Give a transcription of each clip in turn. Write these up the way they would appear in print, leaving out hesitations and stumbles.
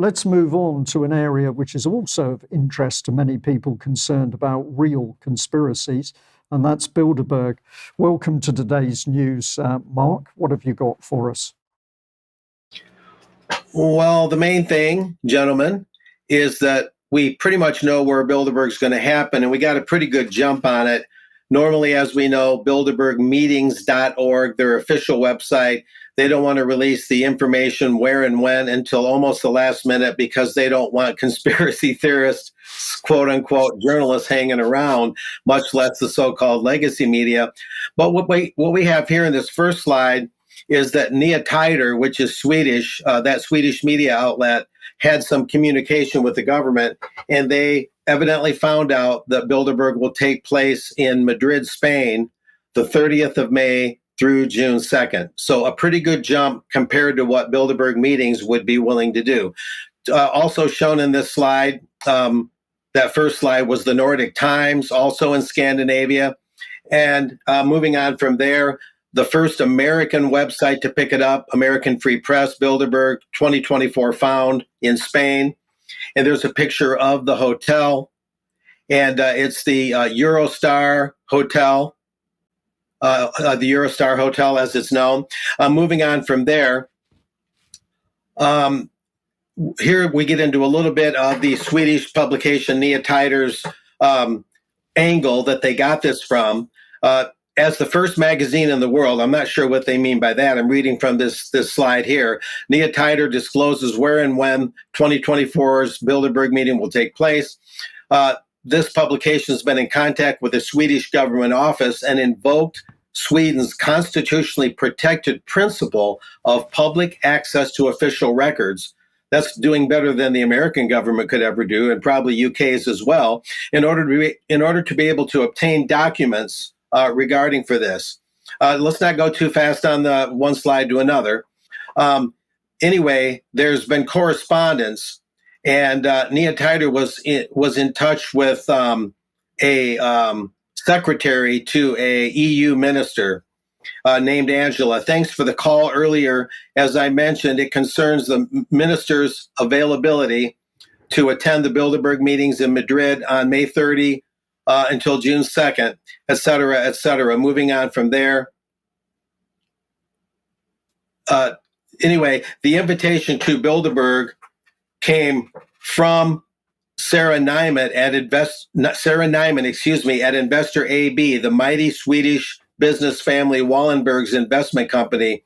Let's move on to an area which is also of interest to many people concerned about real conspiracies, and that's Bilderberg. Welcome to today's news, Mark. What have you got for us? Well, the main thing, gentlemen, is that we pretty much know where Bilderberg's going to happen, and we got a pretty good jump on it. Normally, as we know, bilderbergmeetings.org, their official website, they don't want to release the information where and when until almost the last minute because they don't want conspiracy theorists, quote unquote, journalists hanging around, much less the so-called legacy media. But what we have here in this first slide is that Nya Tider, which is Swedish, that Swedish media outlet, had some communication with the government, and they evidently found out that Bilderberg will take place in Madrid, Spain, the 30th of May through June 2nd. So a pretty good jump compared to what Bilderberg meetings would be willing to do. Also shown in this slide, that first slide was the Nordic Times, also in Scandinavia. And moving on from there, the first American website to pick it up, American Free Press, Bilderberg, 2024 found in Spain. And there's a picture of the hotel. And it's the Eurostar Hotel, the Eurostar Hotel as it's known. Moving on from there, here we get into a little bit of the Swedish publication Nya Tider's angle that they got this from. As the first magazine in the world, I'm not sure what they mean by that. I'm reading from this slide here. Nya Tider discloses where and when 2024's Bilderberg meeting will take place. This publication has been in contact with the Swedish government office and invoked Sweden's constitutionally protected principle of public access to official records. That's doing better than the American government could ever do, and probably UK's as well, in order to be able to obtain documents regarding for this. Let's not go too fast on the one slide to another. Anyway, there's been correspondence, and Nya Tider was in touch with a secretary to a EU minister named Angela. Thanks for the call earlier. As I mentioned, it concerns the minister's availability to attend the Bilderberg meetings in Madrid on May 30 until June 2nd, et cetera, et cetera. Moving on from there. Anyway, the invitation to Bilderberg came from Sarah Nyman at Investor AB, the mighty Swedish business family Wallenberg's investment company.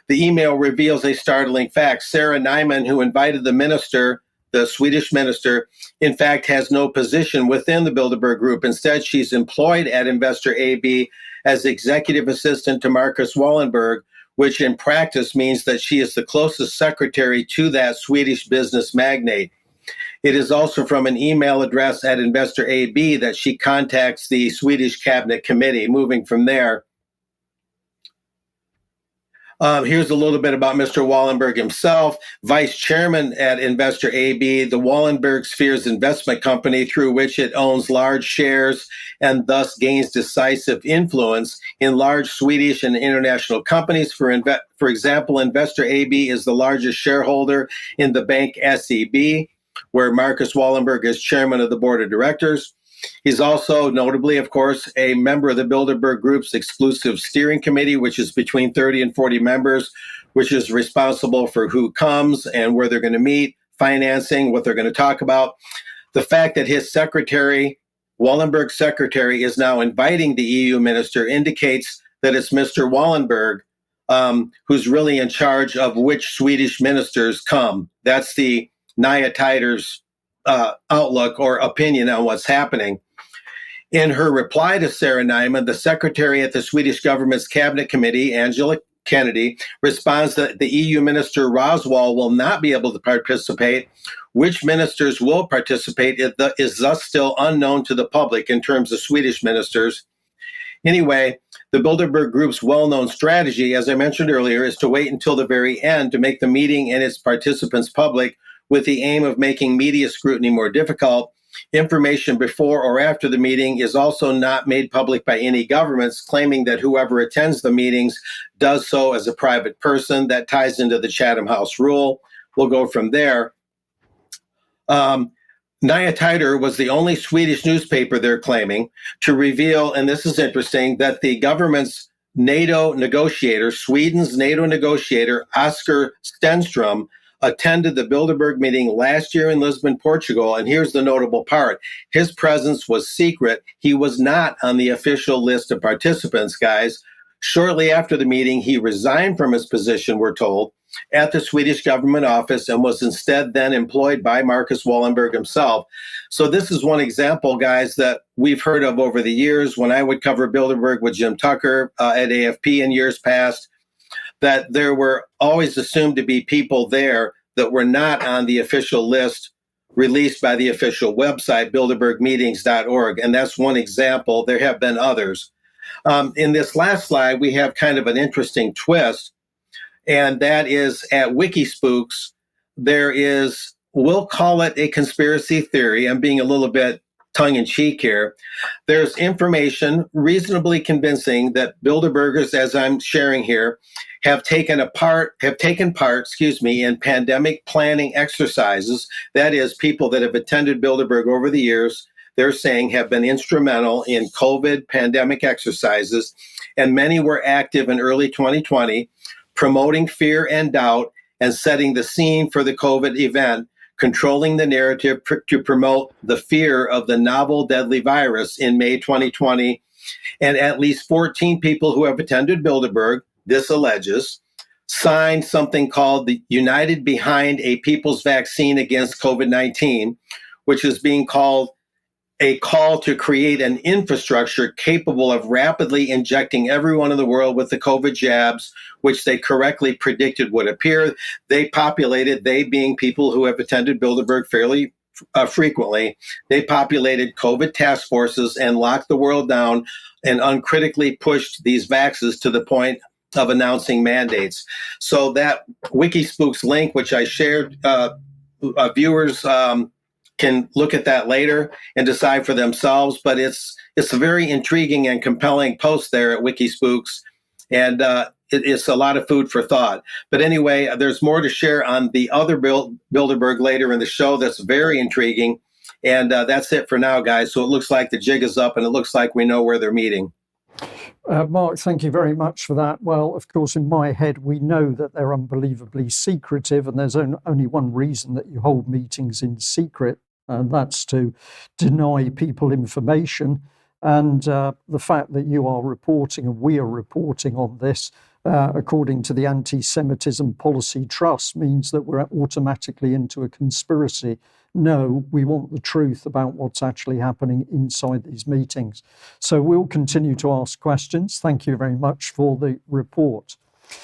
The email reveals a startling fact. Sarah Nyman, who invited the minister, the Swedish minister, in fact, has no position within the Bilderberg Group. Instead, she's employed at Investor AB as executive assistant to Marcus Wallenberg, which in practice means that she is the closest secretary to that Swedish business magnate. It is also from an email address at Investor AB that she contacts the Swedish Cabinet Committee. Moving from there, here's a little bit about Mr. Wallenberg himself, vice chairman at Investor AB, the Wallenberg Spheres investment company through which it owns large shares and thus gains decisive influence in large Swedish and international companies. For example, Investor AB is the largest shareholder in the bank SEB, where Marcus Wallenberg is chairman of the board of directors. He's also notably, of course, a member of the Bilderberg Group's exclusive steering committee, which is between 30 and 40 members, which is responsible for who comes and where they're going to meet, financing, what they're going to talk about. The fact that his secretary, Wallenberg's secretary, is now inviting the EU minister indicates that it's Mr. Wallenberg who's really in charge of which Swedish ministers come. That's the Nya Tider's outlook or opinion on what's happening. In her reply to Sarah Nyman, the secretary at the Swedish government's cabinet committee, Angela Kennedy, responds that the EU minister Roswell will not be able to participate. Which ministers will participate is thus still unknown to the public in terms of Swedish ministers. Anyway, the Bilderberg Group's well-known strategy, as I mentioned earlier, is to wait until the very end to make the meeting and its participants public, with the aim of making media scrutiny more difficult. Information before or after the meeting is also not made public by any governments, claiming that whoever attends the meetings does so as a private person. That ties into the Chatham House rule. We'll go from there. Nya Tider was the only Swedish newspaper, they're claiming, to reveal, and this is interesting, that the government's NATO negotiator, Sweden's NATO negotiator, Oscar Stenstrom, attended the Bilderberg meeting last year in Lisbon, Portugal. And here's the notable part. His presence was secret. He was not on the official list of participants, guys. Shortly after the meeting, he resigned from his position, we're told, at the Swedish government office and was instead then employed by Marcus Wallenberg himself. So this is one example, guys, that we've heard of over the years. When I would cover Bilderberg with Jim Tucker at AFP in years past, that there were always assumed to be people there that were not on the official list released by the official website, bilderbergmeetings.org. And that's one example. There have been others. In this last slide, we have kind of an interesting twist, and that is at Wikispooks, there is, we'll call it a conspiracy theory. I'm being a little bit tongue-in-cheek here. There's information reasonably convincing that Bilderbergers, as I'm sharing here, have taken part, in pandemic planning exercises. That is, people that have attended Bilderberg over the years, they're saying have been instrumental in COVID pandemic exercises, and many were active in early 2020, promoting fear and doubt and setting the scene for the COVID event, controlling the narrative to promote the fear of the novel deadly virus in May 2020. And at least 14 people who have attended Bilderberg, this alleges, signed something called the United Behind a People's Vaccine Against COVID-19, which is being called a call to create an infrastructure capable of rapidly injecting everyone in the world with the COVID jabs, which they correctly predicted would appear. They being people who have attended Bilderberg fairly frequently, they populated COVID task forces and locked the world down and uncritically pushed these vaxes to the point of announcing mandates. So that Wikispooks link, which I shared, viewers can look at that later and decide for themselves. But it's a very intriguing and compelling post there at Wikispooks, and it's a lot of food for thought. But anyway, there's more to share on the other Bilderberg later in the show that's very intriguing. And that's it for now, guys. So it looks like the jig is up, and it looks like we know where they're meeting. Mark, thank you very much for that. Well, of course, in my head, we know that they're unbelievably secretive, and there's only one reason that you hold meetings in secret, and that's to deny people information. And the fact that you are reporting and we are reporting on this, according to the Anti-Semitism Policy Trust, means that we're automatically into a conspiracy. No, we want the truth about what's actually happening inside these meetings. So we'll continue to ask questions. Thank you very much for the report.